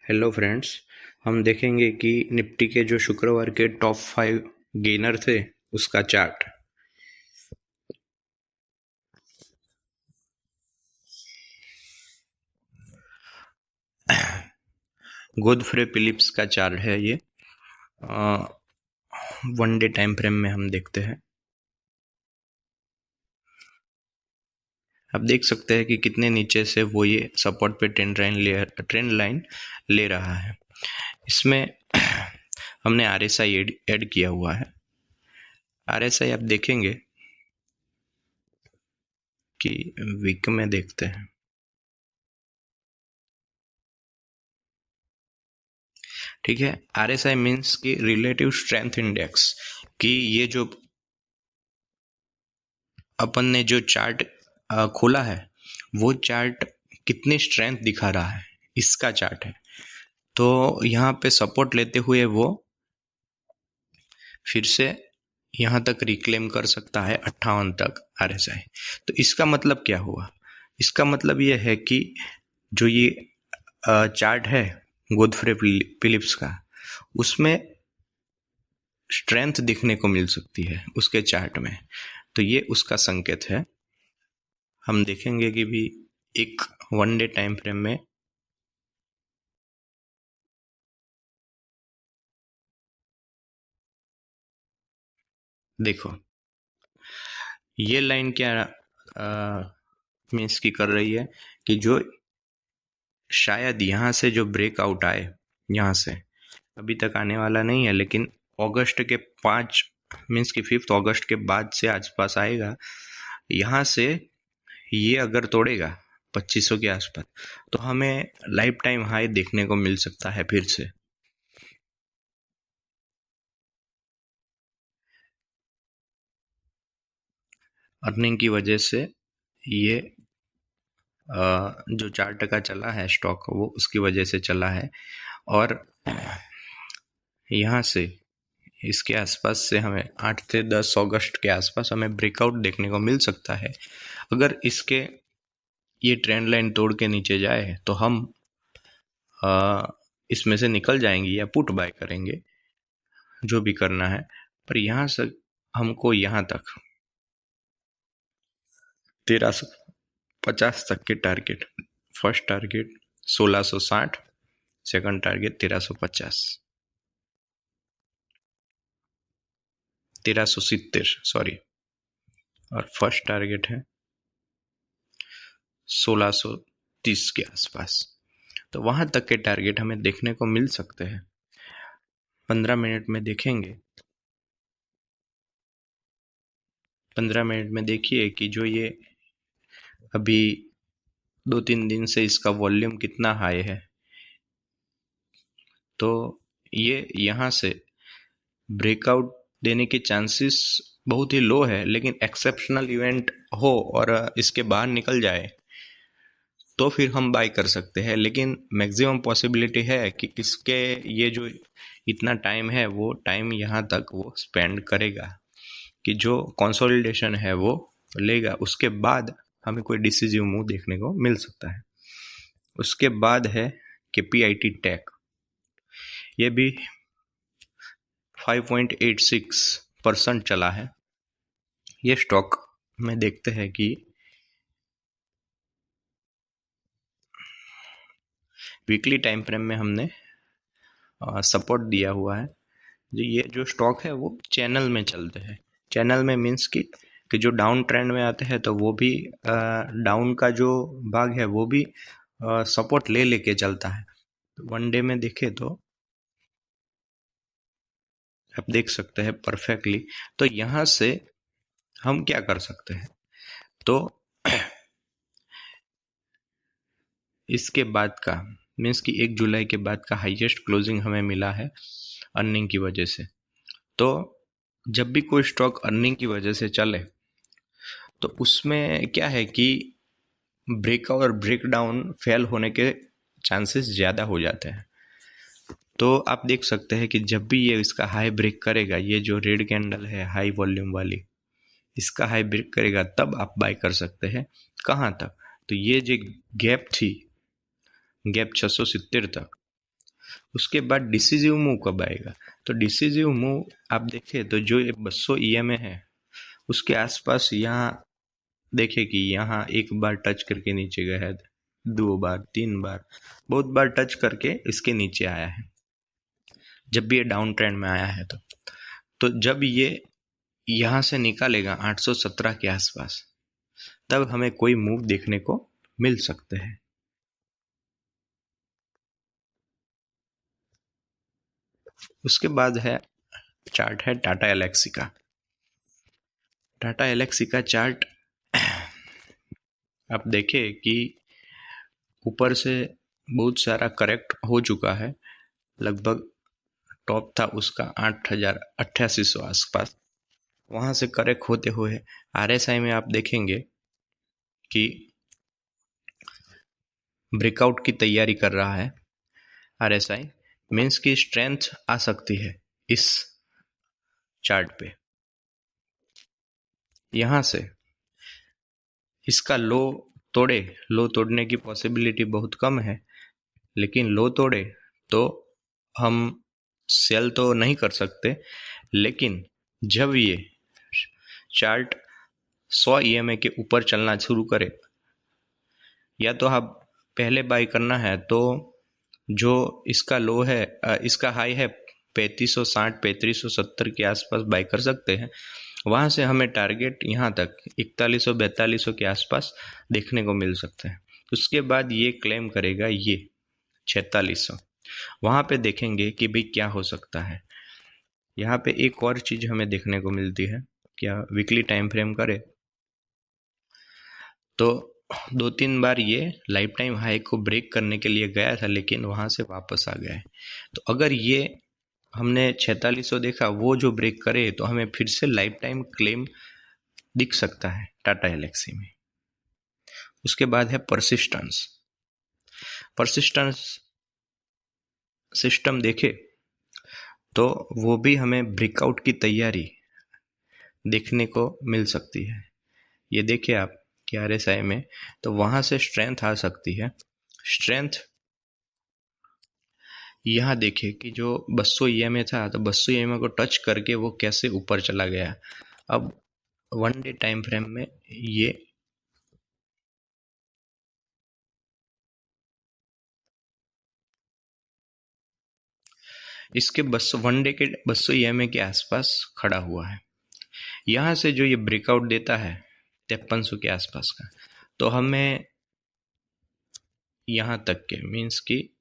Hello friends. हम देखेंगे कि निफ्टी के जो शुक्रवार के टॉप 5 गेनर थे उसका चार्ट। गोदफ्रे फिलिप्स का चार्ट है ये। 1 डे टाइम फ्रेम में हम देखते हैं। आप देख सकते हैं कि कितने नीचे से वो ये सपोर्ट पे ट्रेंड लाइन ले रहा है। इसमें हमने आरएसआई ऐड किया हुआ है। आरएसआई आप देखेंगे कि वीक में देखते हैं। ठीक है, आरएसआई मीन्स कि रिलेटिव स्ट्रेंथ इंडेक्स, कि ये जो अपन ने जो चार्ट खोला है वो चार्ट कितनी स्ट्रेंथ दिखा रहा है, इसका चार्ट है। तो यहाँ पे सपोर्ट लेते हुए वो फिर से यहाँ तक रिक्लेम कर सकता है 58 तक आरएसआई। तो इसका मतलब क्या हुआ? इसका मतलब ये है कि जो ये चार्ट है गोदफ्रे फिलिप्स का, उसमें स्ट्रेंथ दिखने को मिल सकती है उसके चार्ट में। तो ये उसका संकेत है। हम देखेंगे कि भी एक 1 डे टाइम फ्रेम में देखो ये लाइन क्या मीन्स की कर रही है कि जो शायद यहाँ से जो ब्रेकआउट आए, यहाँ से अभी तक आने वाला नहीं है, लेकिन अगस्त के 5 मीन्स की 5 अगस्त के बाद से आसपास आएगा। यहाँ से ये अगर तोड़ेगा 2500 के आसपास, तो हमें लाइफ टाइम हाई देखने को मिल सकता है फिर से। अर्निंग की वजह से ये जो 4% चला है स्टॉक, वो उसकी वजह से चला है। और यहाँ से इसके आसपास से हमें 8 से 10 अगस्त के आसपास हमें ब्रेकआउट देखने को मिल सकता है। अगर इसके ये ट्रेंड लाइन तोड़ के नीचे जाए तो हम इसमें से निकल जाएंगे या पुट बाय करेंगे, जो भी करना है। पर यहाँ से हमको यहाँ तक 1350 तक के target, first target 1660, second target 1370 sorry, और फर्स्ट टारगेट है 1630 के आसपास। तो वहां तक के टारगेट हमें देखने को मिल सकते हैं। 15 मिनट में देखेंगे। 15 मिनट में देखिए कि जो ये अभी 2-3 दिन से इसका वॉल्यूम कितना हाई है। तो ये यहाँ से ब्रेकआउट देने के चांसेस बहुत ही लो है, लेकिन एक्सेप्शनल इवेंट हो और इसके बाहर निकल जाए तो फिर हम बाय कर सकते हैं। लेकिन मैक्सिमम पॉसिबिलिटी है कि इसके ये जो इतना टाइम है वो टाइम यहाँ तक वो स्पेंड करेगा, कि जो कंसोलिडेशन है वो लेगा। उसके बाद हमें कोई डिसीजिव मूव देखने को मिल सकता है। उसके बाद है KPIT टेक, ये भी 5.86% चला है। ये स्टॉक में देखते हैं कि वीकली टाइम फ्रेम में हमने सपोर्ट दिया हुआ है। ये जो स्टॉक है वो चैनल में चलते हैं। चैनल में मीन्स कि जो डाउन ट्रेंड में आते हैं तो वो भी डाउन का जो भाग है वो भी सपोर्ट ले लेके चलता है। 1 डे में देखे तो आप देख सकते हैं परफेक्टली। तो यहाँ से हम क्या कर सकते हैं? तो इसके बाद का मीन्स कि 1 जुलाई के बाद का हाईएस्ट क्लोजिंग हमें मिला है अर्निंग की वजह से। तो जब भी कोई स्टॉक अर्निंग की वजह से चले तो उसमें क्या है कि ब्रेकआउट और ब्रेकडाउन फेल होने के चांसेस ज़्यादा हो जाते हैं। तो आप देख सकते हैं कि जब भी ये इसका हाई ब्रेक करेगा, ये जो रेड कैंडल है हाई वॉल्यूम वाली, इसका हाई ब्रेक करेगा तब आप बाय कर सकते हैं। कहाँ तक? तो ये जो गैप थी, गैप 670 तक, उसके बाद डिसिसिव मूव कब आएगा? तो डिसिसिव मूव आप देखें तो जो ये 200 EMA है उसके आसपास यहाँ देखे कि यहाँ एक बार टच करके नीचे गया है, 2 बार 3 बार, बहुत बार टच करके इसके नीचे आया है जब भी ये डाउन ट्रेंड में आया है। तो जब ये यहाँ से निकालेगा 817 के आसपास, तब हमें कोई मूव देखने को मिल सकते हैं। उसके बाद है चार्ट है टाटा एलेक्सी का। टाटा एलेक्सी का चार्ट आप देखें कि ऊपर से बहुत सारा करेक्ट हो चुका है, लगभग टॉप था उसका 8,8800 आसपास, वहाँ से करेक्ट होते हुए RSI में आप देखेंगे कि ब्रेकआउट की तैयारी कर रहा है। RSI मीन्स की स्ट्रेंथ आ सकती है इस चार्ट पे। यहाँ से इसका लो तोड़े, लो तोड़ने की पॉसिबिलिटी बहुत कम है, लेकिन लो तोड़े तो हम सेल तो नहीं कर सकते, लेकिन जब ये चार्ट 100 EMA के ऊपर चलना शुरू करे, या तो आप पहले बाई करना है तो जो इसका लो है, इसका हाई है 3560 3570 के आसपास बाई कर सकते हैं। वहाँ से हमें टारगेट यहाँ तक 4100 4200 के आसपास देखने को मिल सकते हैं। उसके बाद ये क्लेम करेगा ये 4600, वहाँ पे देखेंगे कि भाई क्या हो सकता है। यहाँ पे एक और चीज़ हमें देखने को मिलती है, क्या वीकली टाइम फ्रेम करे तो 2-3 बार ये लाइफ टाइम हाई को ब्रेक करने के लिए गया था, लेकिन वहाँ से वापस आ गया है। तो अगर ये हमने 4600 देखा, वो जो ब्रेक करे तो हमें फिर से लाइफ टाइम क्लेम दिख सकता है टाटा एलेक्सी में। उसके बाद है परसिस्टेंस सिस्टम देखे तो वो भी हमें ब्रेकआउट की तैयारी देखने को मिल सकती है। ये देखिए आप कि RSI में तो वहाँ से स्ट्रेंथ आ सकती है। स्ट्रेंथ यहाँ देखिए कि जो 200 EMA था, तो 200 EMA को टच करके वो कैसे ऊपर चला गया। अब 1 डे टाइम फ्रेम में ये इसके 1 डे के 200 EMA के आसपास खड़ा हुआ है। यहाँ से जो ये ब्रेकआउट देता है 5300 के आसपास का, तो हमें यहाँ तक के मीन्स कि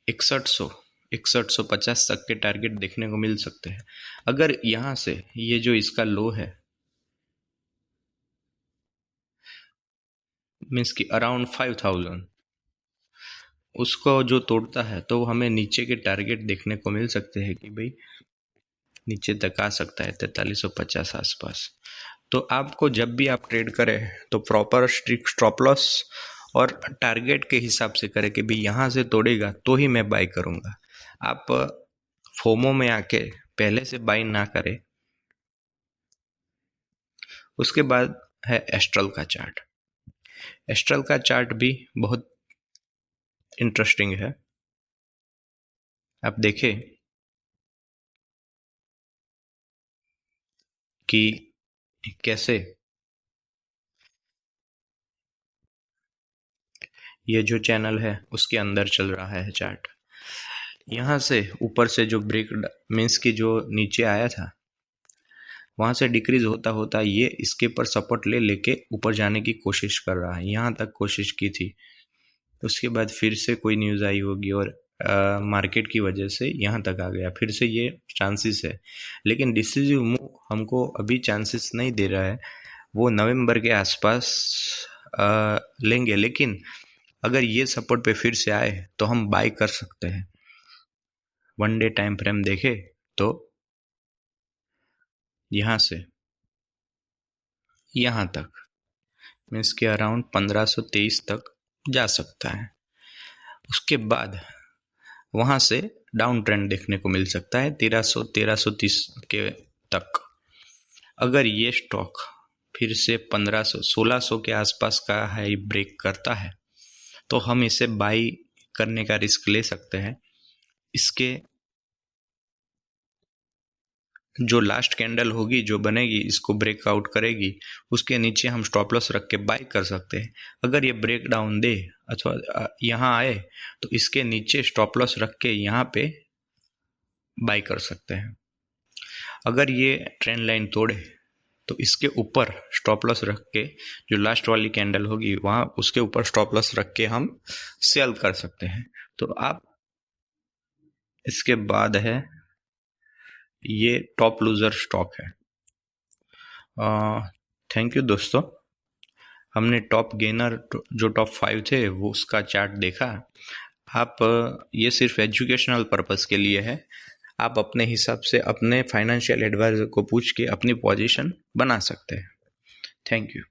6150 तक के टारगेट देखने को मिल सकते हैं। अगर यहाँ से ये जो इसका लो है मीन्स कि अराउंड 5000, उसको जो तोड़ता है तो हमें नीचे के टारगेट देखने को मिल सकते हैं कि भाई नीचे तक आ सकता है 4350 आसपास। तो आपको जब भी आप ट्रेड करें तो प्रॉपर स्ट्रिक्ट स्टॉप लॉस और टारगेट के हिसाब से करें कि भाई यहाँ से तोड़ेगा तो ही मैं बाई करूँगा। आप फोमो में आके पहले से बाई ना करें। उसके बाद है एस्ट्रल का चार्ट। एस्ट्रल का चार्ट भी बहुत इंटरेस्टिंग है। आप देखें कि कैसे ये जो चैनल है उसके अंदर चल रहा है चार्ट। यहाँ से ऊपर से जो ब्रेक मीन्स की जो नीचे आया था, वहाँ से डिक्रीज होता होता ये इसके पर सपोर्ट लेके ऊपर जाने की कोशिश कर रहा है। यहाँ तक कोशिश की थी, उसके बाद फिर से कोई न्यूज़ आई होगी और मार्केट की वजह से यहाँ तक आ गया। फिर से ये चांसेस है, लेकिन डिसिसिव मूव हमको अभी चांसेस नहीं दे रहा है। वो नवंबर के आसपास लेंगे, लेकिन अगर ये सपोर्ट पे फिर से आए तो हम बाय कर सकते हैं। 1 डे टाइम फ्रेम देखे तो यहाँ से यहाँ तक मीन्स के अराउंड 1523 तक जा सकता है। उसके बाद वहाँ से डाउन ट्रेंड देखने को मिल सकता है 1330 के तक। अगर ये स्टॉक फिर से 1600 के आसपास का हाई ब्रेक करता है तो हम इसे बाई करने का रिस्क ले सकते हैं। इसके जो लास्ट कैंडल होगी, जो बनेगी, इसको ब्रेकआउट करेगी, उसके नीचे हम स्टॉप लॉस रख के बाय कर सकते हैं। अगर ये ब्रेक डाउन दे अथवा यहाँ आए तो इसके नीचे स्टॉप लॉस रख के यहाँ पे बाय कर सकते हैं। अगर ये ट्रेंड लाइन तोड़े तो इसके ऊपर स्टॉप लॉस रख के, जो लास्ट वाली कैंडल होगी वहाँ उसके ऊपर स्टॉप लॉस रख के हम सेल कर सकते हैं। तो आप इसके बाद है ये टॉप लूजर स्टॉक है। थैंक यू दोस्तों, हमने टॉप गेनर जो टॉप 5 थे वो उसका चार्ट देखा। आप ये सिर्फ एजुकेशनल पर्पस के लिए है, आप अपने हिसाब से अपने फाइनेंशियल एडवाइजर को पूछ के अपनी पोजीशन बना सकते हैं। Thank you.